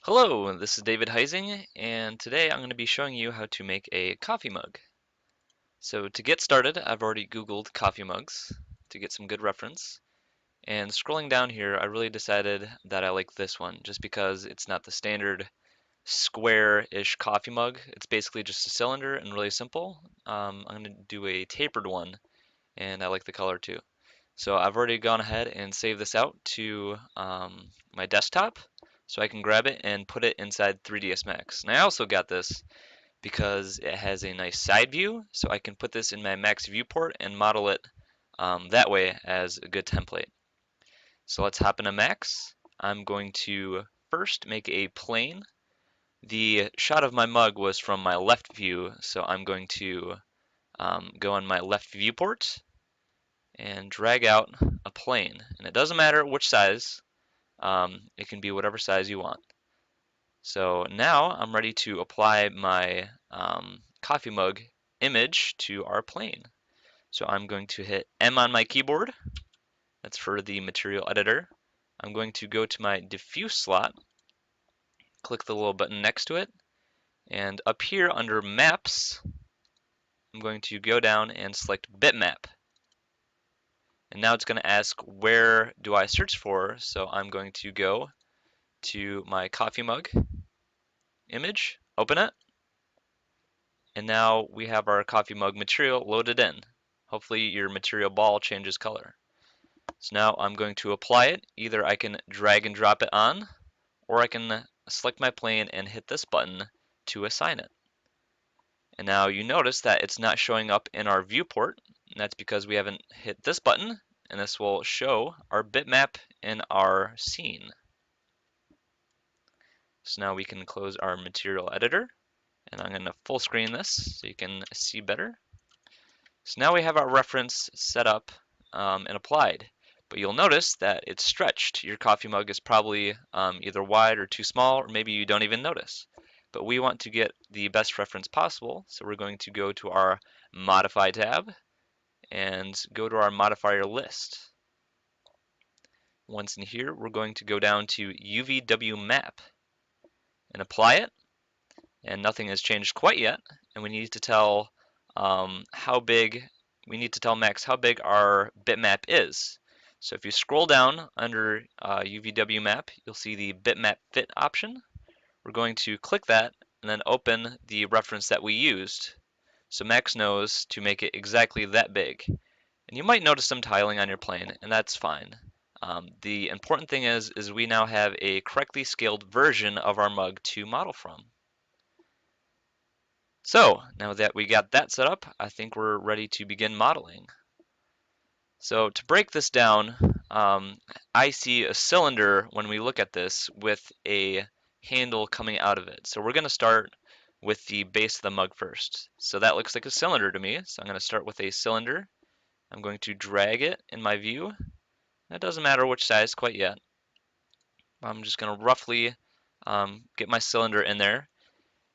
Hello, this is David Heising, and today I'm going to be showing you how to make a coffee mug. So to get started, I've already Googled coffee mugs to get some good reference. And scrolling down here, I really decided that I like this one, just because it's not the standard square-ish coffee mug. It's basically just a cylinder and really simple. I'm going to do a tapered one, and I like the color too. So I've already gone ahead and saved this out to my desktop so I can grab it and put it inside 3ds Max. And I also got this because it has a nice side view, so I can put this in my Max viewport and model it that way as a good template. So let's hop into Max. I'm going to first make a plane. The shot of my mug was from my left view, so I'm going to go on my left viewport and drag out a plane. And it doesn't matter which size, it can be whatever size you want. So now I'm ready to apply my coffee mug image to our plane. So I'm going to hit M on my keyboard. That's for the material editor. I'm going to go to my diffuse slot, click the little button next to it, and up here under maps, I'm going to go down and select bitmap. And now it's going to ask where do I search for, so I'm going to go to my coffee mug image, open it, and now we have our coffee mug material loaded in. Hopefully your material ball changes color. So now I'm going to apply it. Either I can drag and drop it on, or I can select my plane and hit this button to assign it. And now you notice that it's not showing up in our viewport, and that's because we haven't hit this button, and this will show our bitmap in our scene. So now we can close our material editor, and I'm going to full screen this so you can see better. So now we have our reference set up and applied, but you'll notice that it's stretched. Your coffee mug is probably either wide or too small, or maybe you don't even notice. But we want to get the best reference possible, so we're going to go to our Modify tab and go to our modifier list. Once in here, we're going to go down to UVW map and apply it, and nothing has changed quite yet, and we need to tell how big, we need to tell Max how big our bitmap is. So if you scroll down under UVW map, you'll see the bitmap fit option. We're going to click that and then open the reference that we used. So Max knows to make it exactly that big. And you might notice some tiling on your plane, and that's fine. The important thing is we now have a correctly scaled version of our mug to model from. So now that we got that set up, I think we're ready to begin modeling. So to break this down, I see a cylinder when we look at this with a handle coming out of it. So we're going to start with the base of the mug first. So that looks like a cylinder to me. So I'm going to start with a cylinder. I'm going to drag it in my view. It doesn't matter which size quite yet. I'm just going to roughly get my cylinder in there.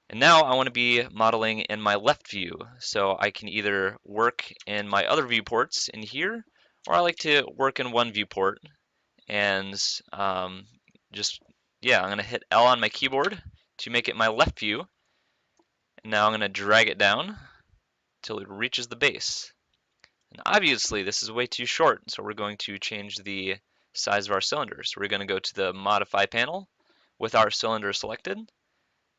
And now I want to be modeling in my left view, so I can either work in my other viewports in here, or I like to work in one viewport and just, yeah, I'm going to hit L on my keyboard to make it my left view. And now I'm going to drag it down until it reaches the base. And obviously this is way too short, so we're going to change the size of our cylinder. So we're going to go to the Modify panel with our cylinder selected.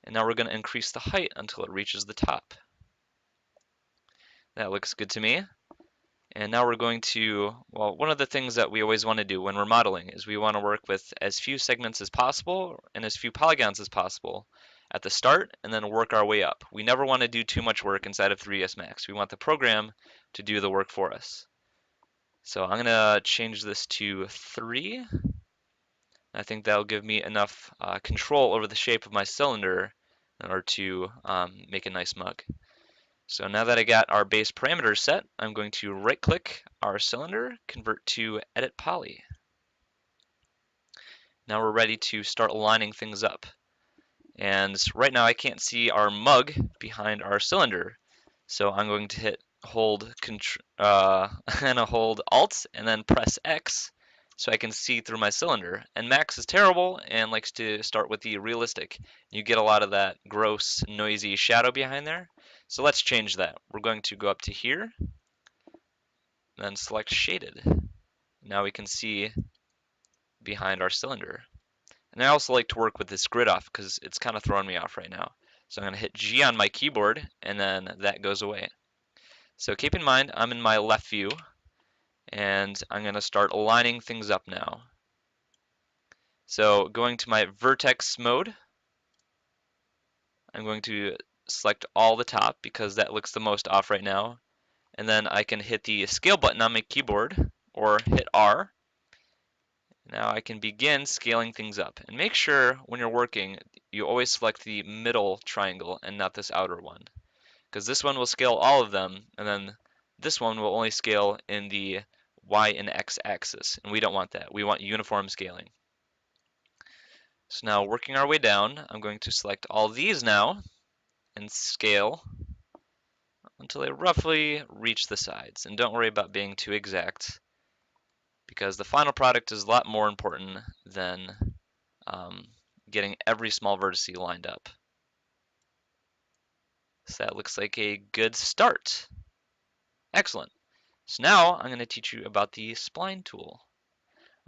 And now we're going to increase the height until it reaches the top. That looks good to me. And now we're going to, well, one of the things that we always want to do when we're modeling is we want to work with as few segments as possible and as few polygons as possible at the start and then work our way up. We never want to do too much work inside of 3ds Max. We want the program to do the work for us. So I'm going to change this to 3. I think that'll give me enough control over the shape of my cylinder in order to make a nice mug. So now that I got our base parameters set, I'm going to right click our cylinder, convert to edit poly. Now we're ready to start lining things up. And right now I can't see our mug behind our cylinder. So I'm going to hold Alt and then press X so I can see through my cylinder. And Max is terrible and likes to start with the realistic. You get a lot of that gross, noisy shadow behind there. So let's change that. We're going to go up to here, then select shaded. Now we can see behind our cylinder. And I also like to work with this grid off because it's kind of throwing me off right now. So I'm going to hit G on my keyboard and then that goes away. So keep in mind I'm in my left view and I'm going to start aligning things up now. So going to my vertex mode, I'm going to select all the top because that looks the most off right now. And then I can hit the scale button on my keyboard or hit R. Now I can begin scaling things up. And make sure when you're working, you always select the middle triangle and not this outer one. Because this one will scale all of them, and then this one will only scale in the Y and X axis. And we don't want that. We want uniform scaling. So now working our way down, I'm going to select all these now and scale until they roughly reach the sides. And don't worry about being too exact because the final product is a lot more important than getting every small vertex lined up. So that looks like a good start. Excellent. So now I'm going to teach you about the spline tool.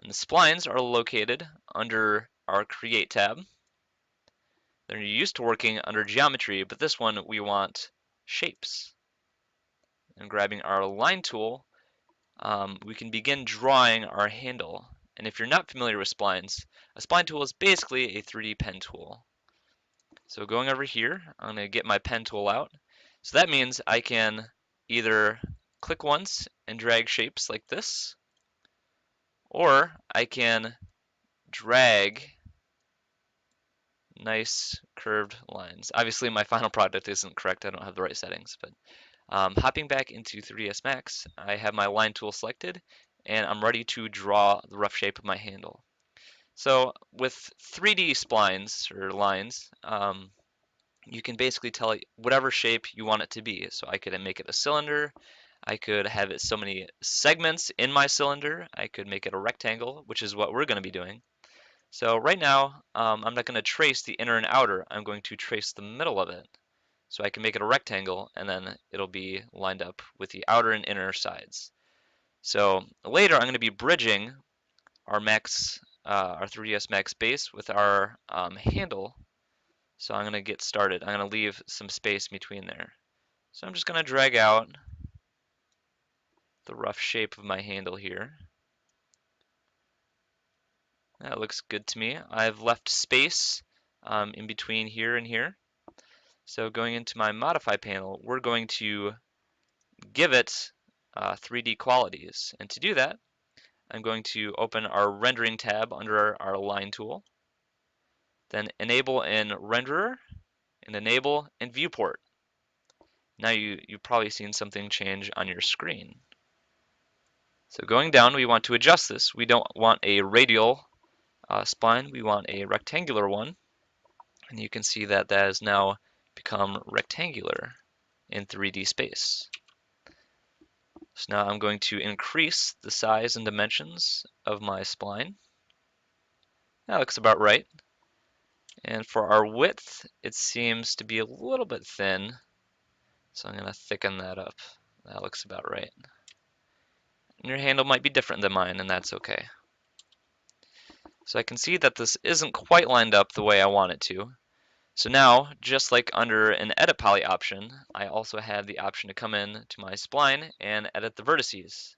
And the splines are located under our Create tab. They're used to working under Geometry, but this one we want Shapes. And grabbing our Line tool, we can begin drawing our handle. And if you're not familiar with splines, a spline tool is basically a 3D pen tool. So going over here, I'm going to get my pen tool out. So that means I can either click once and drag shapes like this, or I can drag nice curved lines. Obviously my final product isn't correct, I don't have the right settings, but hopping back into 3ds Max, I have my line tool selected and I'm ready to draw the rough shape of my handle. So with 3D splines or lines, you can basically tell it whatever shape you want it to be. So I could make it a cylinder, I could have it so many segments in my cylinder, I could make it a rectangle, which is what we're going to be doing. So right now, I'm not going to trace the inner and outer, I'm going to trace the middle of it. So I can make it a rectangle and then it'll be lined up with the outer and inner sides. So later I'm going to be bridging our Max, our 3ds Max base with our handle. So I'm going to get started. I'm going to leave some space between there. So I'm just going to drag out the rough shape of my handle here. That looks good to me. I've left space in between here and here. So going into my modify panel, we're going to give it 3D qualities. And to do that, I'm going to open our rendering tab under our line tool, then enable in renderer and enable in viewport. Now you've probably seen something change on your screen. So going down, we want to adjust this. We don't want a radial spline, we want a rectangular one. And you can see that that has now become rectangular in 3D space. So now I'm going to increase the size and dimensions of my spline. That looks about right. And for our width, it seems to be a little bit thin. So I'm going to thicken that up. That looks about right. And your handle might be different than mine, and that's okay. So I can see that this isn't quite lined up the way I want it to. So now, just like under an Edit Poly option, I also have the option to come in to my spline and edit the vertices.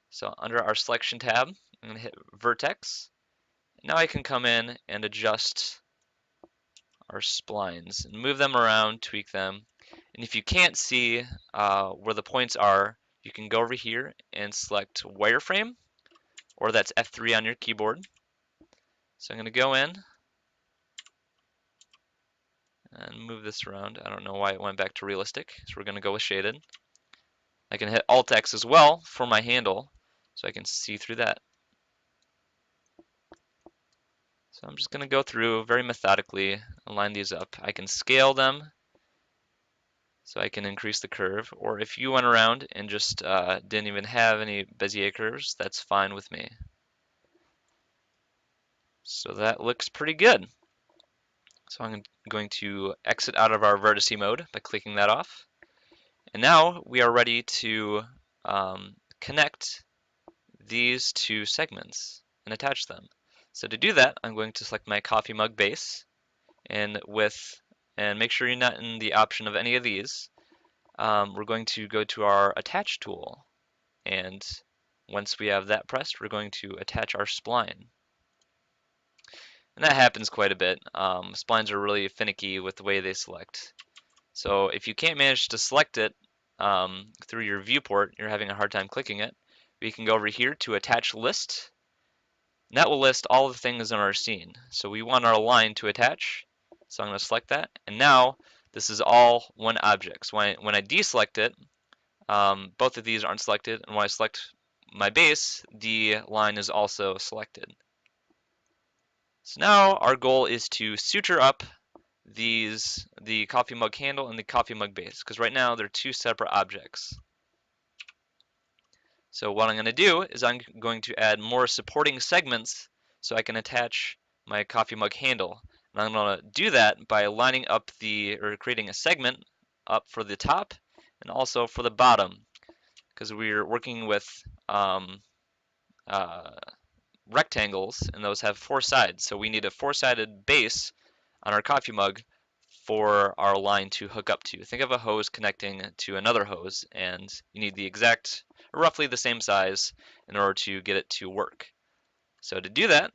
So under our Selection tab, I'm going to hit Vertex. Now I can come in and adjust our splines and move them around, tweak them. And if you can't see where the points are, you can go over here and select Wireframe, or that's F3 on your keyboard. So I'm going to go in and move this around. I don't know why it went back to realistic, so we're going to go with shaded. I can hit Alt X as well for my handle, so I can see through that. So I'm just going to go through very methodically and line these up. I can scale them, so I can increase the curve, or if you went around and just didn't even have any Bezier curves, that's fine with me. So that looks pretty good. So I'm going to exit out of our vertice mode by clicking that off. And now we are ready to connect these two segments and attach them. So to do that, I'm going to select my coffee mug base and make sure you're not in the option of any of these. We're going to go to our attach tool, and once we have that pressed, we're going to attach our spline. And that happens quite a bit. Splines are really finicky with the way they select. So if you can't manage to select it through your viewport, you're having a hard time clicking it, we can go over here to attach list. And that will list all the things in our scene. So we want our line to attach, so I'm going to select that. And now this is all one object. So when I deselect it, both of these aren't selected, and when I select my base, the line is also selected. So now our goal is to suture up the coffee mug handle and the coffee mug base, because right now they're two separate objects. So what I'm going to do is I'm going to add more supporting segments so I can attach my coffee mug handle. And I'm going to do that by lining up or creating a segment up for the top and also for the bottom, because we're working with uh, rectangles and those have four sides. So we need a four-sided base on our coffee mug for our line to hook up to. Think of a hose connecting to another hose, and you need the exact, roughly the same size in order to get it to work. So to do that,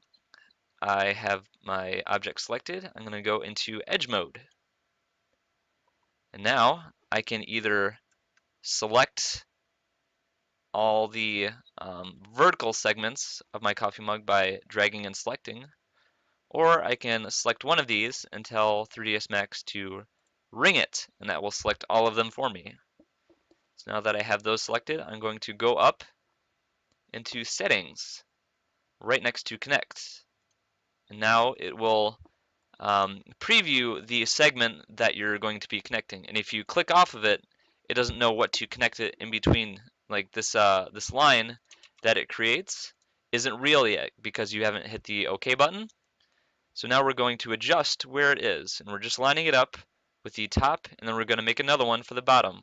I have my object selected. I'm going to go into edge mode. And now I can either select all the vertical segments of my coffee mug by dragging and selecting, or I can select one of these and tell 3ds Max to ring it, and that will select all of them for me. So now that I have those selected, I'm going to go up into settings right next to connect. And now it will preview the segment that you're going to be connecting. And if you click off of it, it doesn't know what to connect it in between. Like this line that it creates isn't real yet because you haven't hit the OK button. So now we're going to adjust where it is, and we're just lining it up with the top, and then we're going to make another one for the bottom.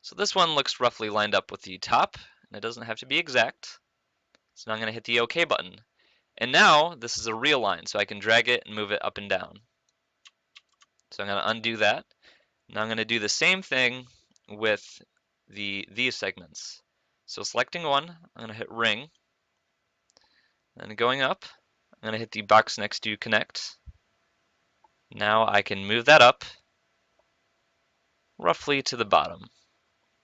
So this one looks roughly lined up with the top, and it doesn't have to be exact. So now I'm going to hit the OK button. And now this is a real line, so I can drag it and move it up and down. So I'm going to undo that. Now I'm going to do the same thing with these segments. So selecting one, I'm going to hit ring. And going up, I'm going to hit the box next to connect. Now I can move that up roughly to the bottom.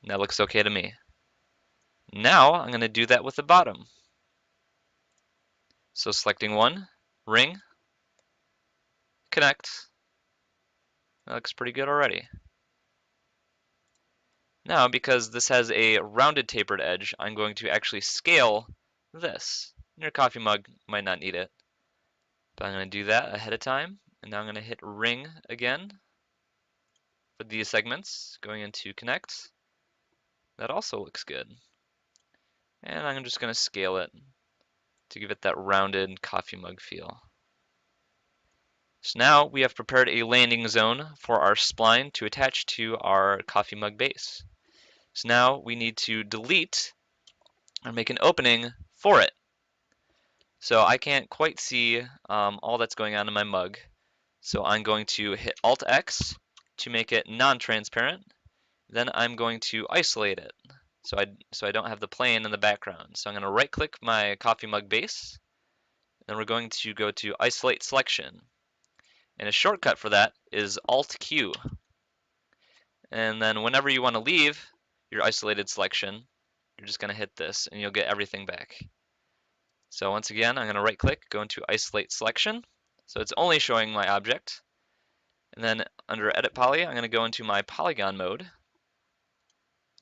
That looks okay to me. Now I'm going to do that with the bottom. So selecting one, ring, connect. That looks pretty good already. Now, because this has a rounded tapered edge, I'm going to actually scale this. Your coffee mug might not need it, but I'm going to do that ahead of time. And now I'm going to hit ring again for these segments, going into connect. That also looks good. And I'm just going to scale it to give it that rounded coffee mug feel. So now we have prepared a landing zone for our spline to attach to our coffee mug base. So now we need to delete or make an opening for it. So I can't quite see all that's going on in my mug. So I'm going to hit Alt-X to make it non-transparent. Then I'm going to isolate it so I don't have the plane in the background. So I'm going to right-click my coffee mug base. Then we're going to go to Isolate Selection. And a shortcut for that is Alt-Q. And then whenever you want to leave your isolated selection, you're just going to hit this and you'll get everything back. So once again, I'm going to right click, go into Isolate Selection. So it's only showing my object. And then under Edit Poly, I'm going to go into my polygon mode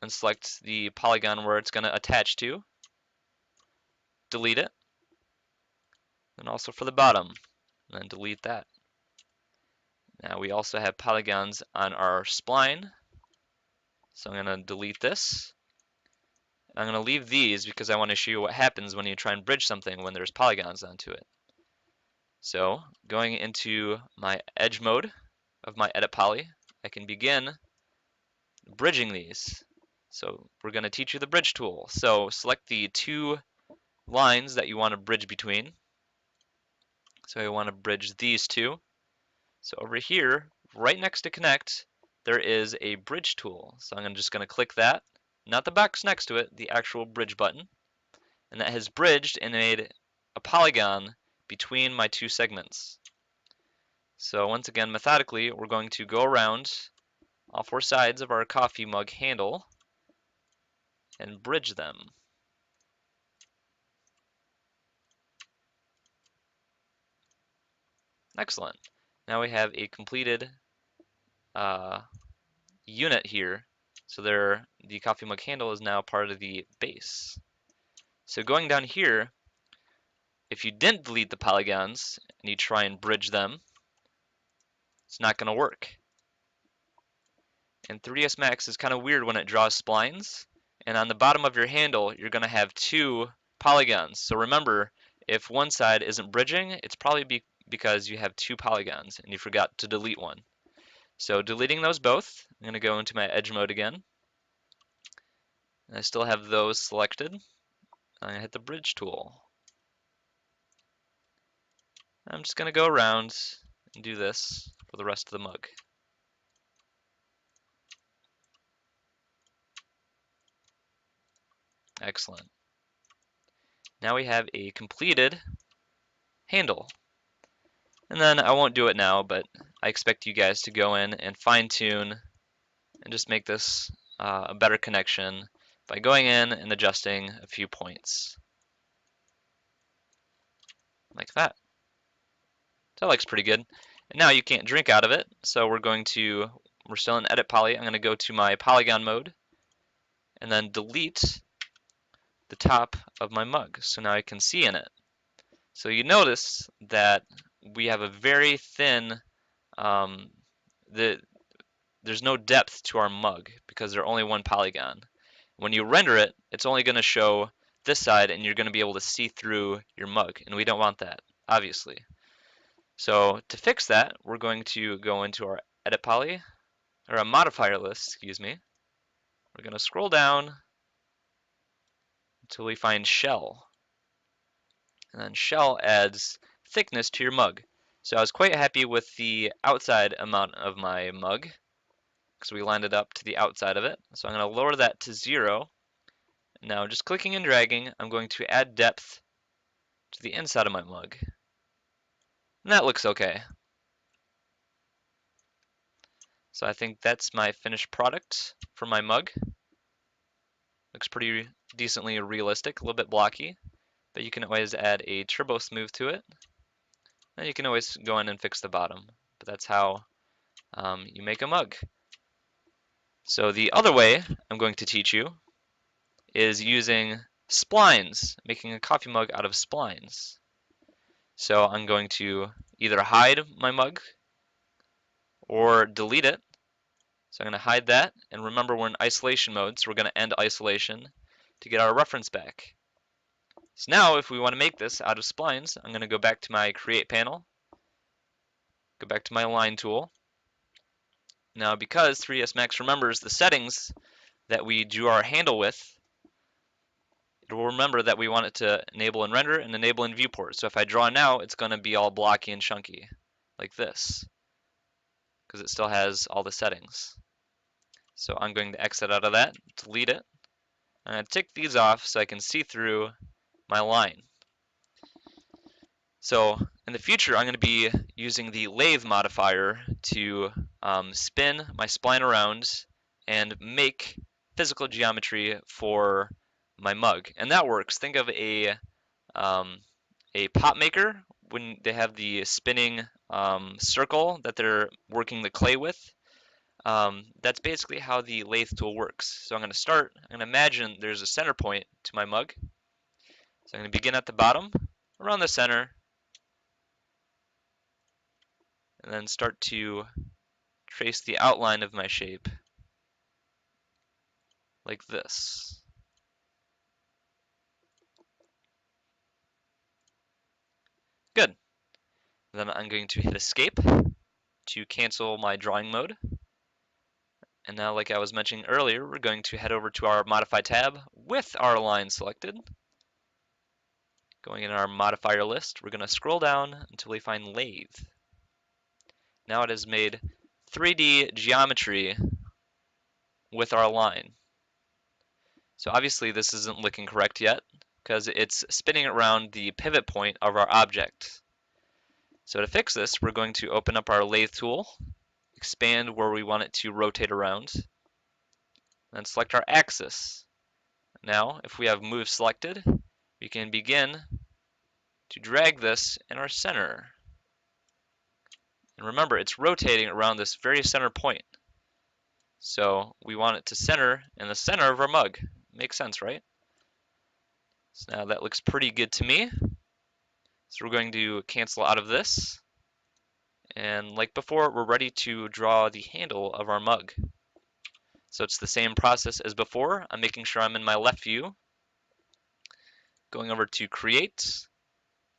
and select the polygon where it's going to attach to. Delete it. And also for the bottom, and then delete that. Now we also have polygons on our spline. So I'm going to delete this. I'm going to leave these because I want to show you what happens when you try and bridge something when there's polygons onto it. So going into my edge mode of my edit poly, I can begin bridging these. So we're going to teach you the bridge tool. So select the two lines that you want to bridge between. So I want to bridge these two. So over here, right next to connect, there is a bridge tool. So I'm just going to click that, not the box next to it, the actual bridge button. And that has bridged and made a polygon between my two segments. So once again, methodically, we're going to go around all four sides of our coffee mug handle and bridge them. Excellent. Now we have a completed unit here. So the coffee mug handle is now part of the base. So going down here, if you didn't delete the polygons and you try and bridge them, it's not going to work. And 3ds Max is kind of weird when it draws splines. And on the bottom of your handle, you're going to have two polygons. So remember, if one side isn't bridging, it's probably because you have two polygons and you forgot to delete one. So deleting those both, I'm going to go into my edge mode again. And I still have those selected. I'm going to hit the bridge tool. I'm just going to go around and do this for the rest of the mug. Excellent. Now we have a completed handle. And then I won't do it now, but I expect you guys to go in and fine tune and just make this a better connection by going in and adjusting a few points. Like that. That looks pretty good. And now you can't drink out of it, so we're still in edit poly. I'm going to go to my polygon mode and then delete the top of my mug so now I can see in it. So you notice that we have a very thin, um, there's no depth to our mug because they're only one polygon. When you render it, it's only going to show this side and you're going to be able to see through your mug, and we don't want that, obviously. So to fix that, we're going to go into our edit poly, or a modifier list, excuse me. We're going to scroll down until we find shell. And then shell adds thickness to your mug. So I was quite happy with the outside amount of my mug because we lined it up to the outside of it. So I'm going to lower that to 0. Now just clicking and dragging, I'm going to add depth to the inside of my mug. And that looks okay. So I think that's my finished product for my mug. Looks pretty decently realistic, a little bit blocky, but you can always add a turbo smooth to it. And you can always go in and fix the bottom, but that's how you make a mug. So the other way I'm going to teach you is using splines, making a coffee mug out of splines. So I'm going to either hide my mug or delete it. So I'm going to hide that, and remember we're in isolation mode, so we're going to end isolation to get our reference back. So now if we want to make this out of splines, I'm going to go back to my create panel, go back to my line tool. Now because 3ds Max remembers the settings that we drew our handle with, it will remember that we want it to enable in render and enable in viewport. So if I draw now, it's going to be all blocky and chunky, like this, because it still has all the settings. So I'm going to exit out of that, delete it. I'm going to tick these off so I can see through my line. So in the future, I'm going to be using the lathe modifier to spin my spline around and make physical geometry for my mug. And that works. Think of a pop maker when they have the spinning circle that they're working the clay with. That's basically how the lathe tool works. So I'm going to imagine there's a center point to my mug. So I'm going to begin at the bottom, around the center, and then start to trace the outline of my shape like this. Then I'm going to hit escape to cancel my drawing mode. And now, like I was mentioning earlier, we're going to head over to our modify tab with our line selected. Going in our modifier list, we're going to scroll down until we find lathe. Now it has made 3D geometry with our line. So obviously this isn't looking correct yet because it's spinning around the pivot point of our object. So to fix this, we're going to open up our lathe tool, expand where we want it to rotate around, and select our axis. Now, if we have move selected, we can begin to drag this in our center. And remember, it's rotating around this very center point. So we want it to center in the center of our mug. Makes sense, right? So now that looks pretty good to me. So we're going to cancel out of this. And like before, we're ready to draw the handle of our mug. So it's the same process as before. I'm making sure I'm in my left view. Going over to create,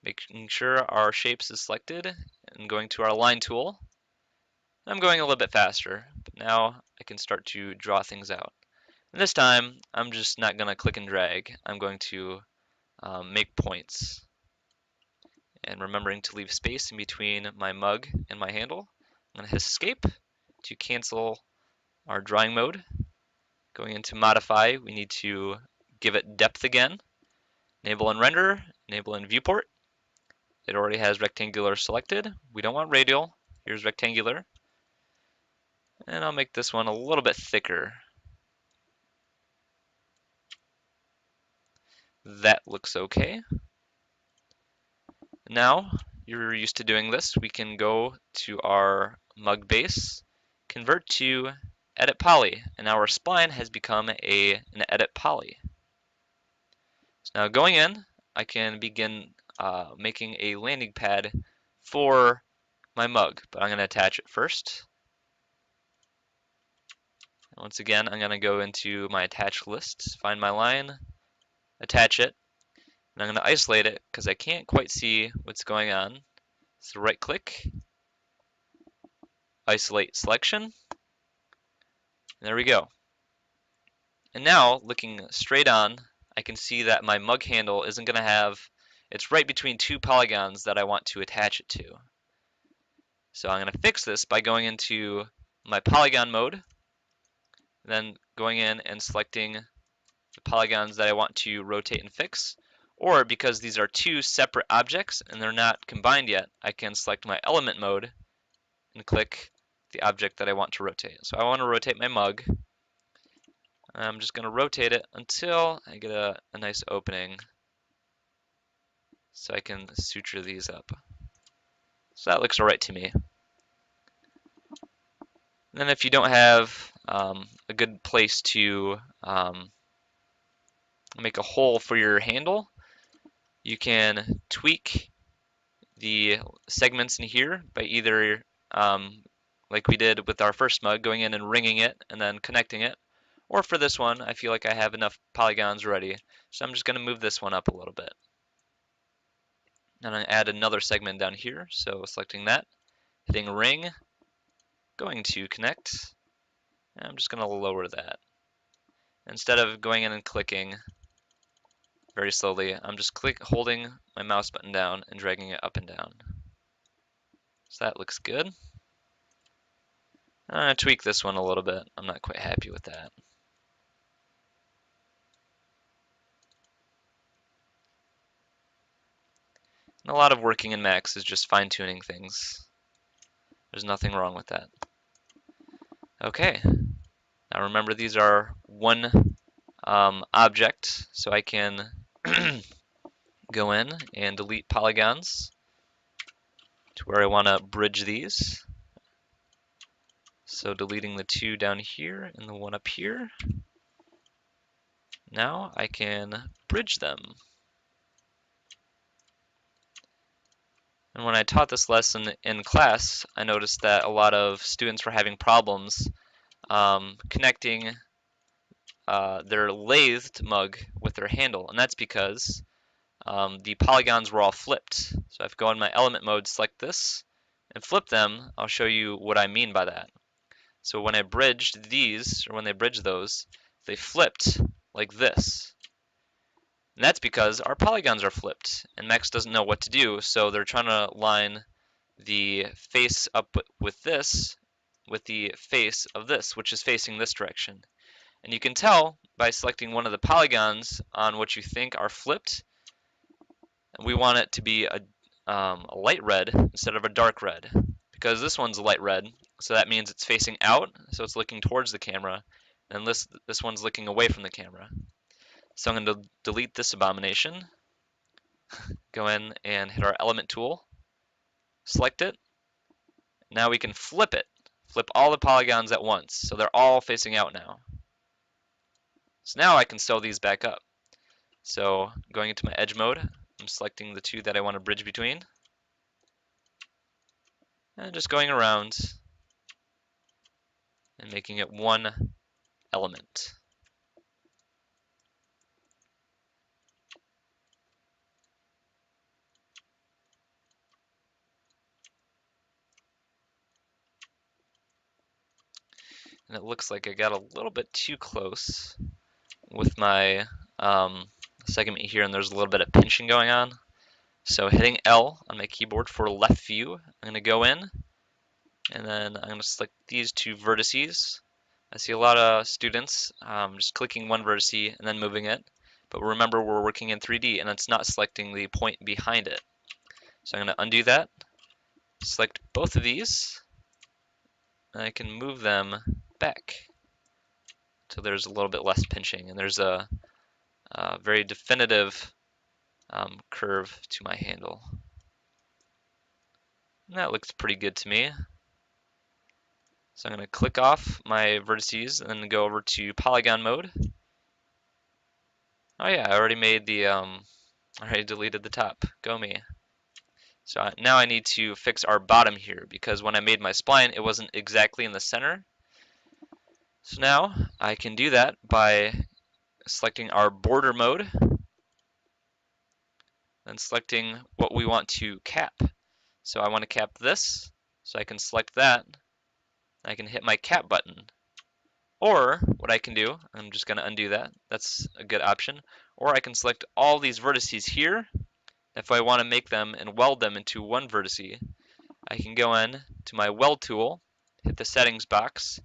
making sure our shapes is selected, and going to our line tool. I'm going a little bit faster, but now I can start to draw things out. And this time, I'm just not going to click and drag. I'm going to make points. And remembering to leave space in between my mug and my handle. I'm going to hit escape to cancel our drawing mode. Going into modify, we need to give it depth again. Enable and render, enable and viewport. It already has rectangular selected. We don't want radial. Here's rectangular. And I'll make this one a little bit thicker. That looks okay. Now, you're used to doing this. We can go to our mug base, convert to edit poly, and now our spline has become an edit poly. So now going in, I can begin making a landing pad for my mug, but I'm going to attach it first. Once again, I'm going to go into my attach list, find my line, attach it, and I'm going to isolate it because I can't quite see what's going on. So right click, isolate selection, and there we go. And now, looking straight on, I can see that my mug handle isn't going to have, it's right between two polygons that I want to attach it to. So I'm going to fix this by going into my polygon mode, then going in and selecting the polygons that I want to rotate and fix. Or because these are two separate objects and they're not combined yet, I can select my element mode and click the object that I want to rotate. So I want to rotate my mug. I'm just going to rotate it until I get a nice opening so I can suture these up. So that looks alright to me. And then if you don't have a good place to make a hole for your handle, you can tweak the segments in here by either, like we did with our first mug, going in and ringing it and then connecting it. Or for this one, I feel like I have enough polygons ready, so I'm just going to move this one up a little bit. And I add another segment down here, so selecting that, hitting ring, going to connect, and I'm just going to lower that. Instead of going in and clicking very slowly, I'm just holding my mouse button down and dragging it up and down. So that looks good. I'm going to tweak this one a little bit. I'm not quite happy with that. And a lot of working in Max is just fine-tuning things. There's nothing wrong with that. Okay. Now remember, these are one object, so I can go in and delete polygons to where I want to bridge these. So deleting the two down here and the one up here. Now I can bridge them. And when I taught this lesson in class, I noticed that a lot of students were having problems connecting their lathed mug with their handle, and that's because the polygons were all flipped. So if I go in my element mode, select this, and flip them, I'll show you what I mean by that. So when I bridged these, or when they bridged those, they flipped like this. And that's because our polygons are flipped, and Max doesn't know what to do, so they're trying to line the face up with this, with the face of this, which is facing this direction. And you can tell by selecting one of the polygons on what you think are flipped. We want it to be a light red instead of a dark red, because this one's a light red, so that means it's facing out, so it's looking towards the camera, and this one's looking away from the camera. So I'm going to delete this abomination, go in and hit our element tool, select it. Now we can flip it, flip all the polygons at once, so they're all facing out now. So now I can sew these back up. So going into my edge mode, I'm selecting the two that I want to bridge between, and just going around and making it one element. And it looks like I got a little bit too close with my segment here, and there's a little bit of pinching going on. So hitting L on my keyboard for left view, I'm going to go in, and then I'm going to select these two vertices. I see a lot of students just clicking one vertice and then moving it, but remember we're working in 3D and it's not selecting the point behind it. So I'm going to undo that, select both of these, and I can move them back. So there's a little bit less pinching, and there's a very definitive curve to my handle. And that looks pretty good to me. So I'm going to click off my vertices and then go over to polygon mode. Oh yeah, I already made the, already deleted the top. Go me. So now I need to fix our bottom here, because when I made my spline, it wasn't exactly in the center. So now I can do that by selecting our border mode, then selecting what we want to cap. So I want to cap this, so I can select that. I can hit my cap button. Or what I can do, I'm just going to undo that. That's a good option. Or I can select all these vertices here. If I want to make them and weld them into one vertice, I can go in to my weld tool, hit the settings box,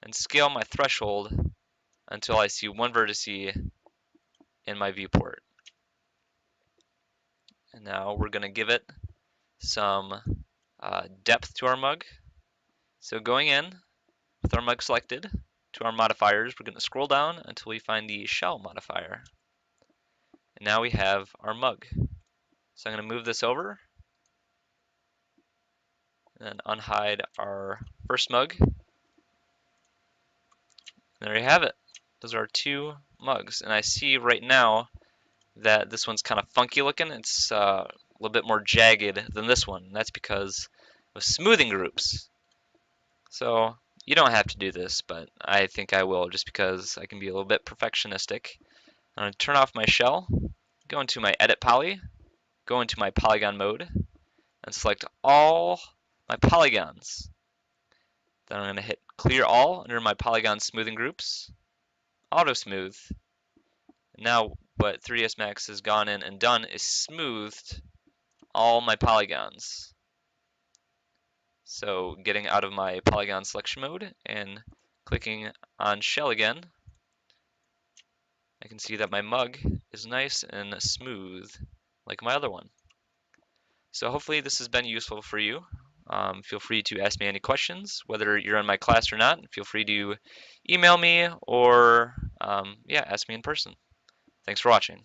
and scale my threshold until I see one vertice in my viewport. And now we're going to give it some depth to our mug. So going in with our mug selected to our modifiers, we're going to scroll down until we find the shell modifier. And now we have our mug. So I'm going to move this over and unhide our first mug. And there you have it. Those are our two mugs. And I see right now that this one's kind of funky looking. It's a little bit more jagged than this one. That's because of smoothing groups. So you don't have to do this, but I think I will just because I can be a little bit perfectionistic. I'm going to turn off my shell, go into my edit poly, go into my polygon mode, and select all my polygons. Then I'm going to hit clear all under my polygon smoothing groups, auto smooth. Now what 3ds Max has gone in and done is smoothed all my polygons. So getting out of my polygon selection mode and clicking on shell again, I can see that my mug is nice and smooth like my other one. So hopefully this has been useful for you. Feel free to ask me any questions, whether you're in my class or not. Feel free to email me or yeah, ask me in person. Thanks for watching.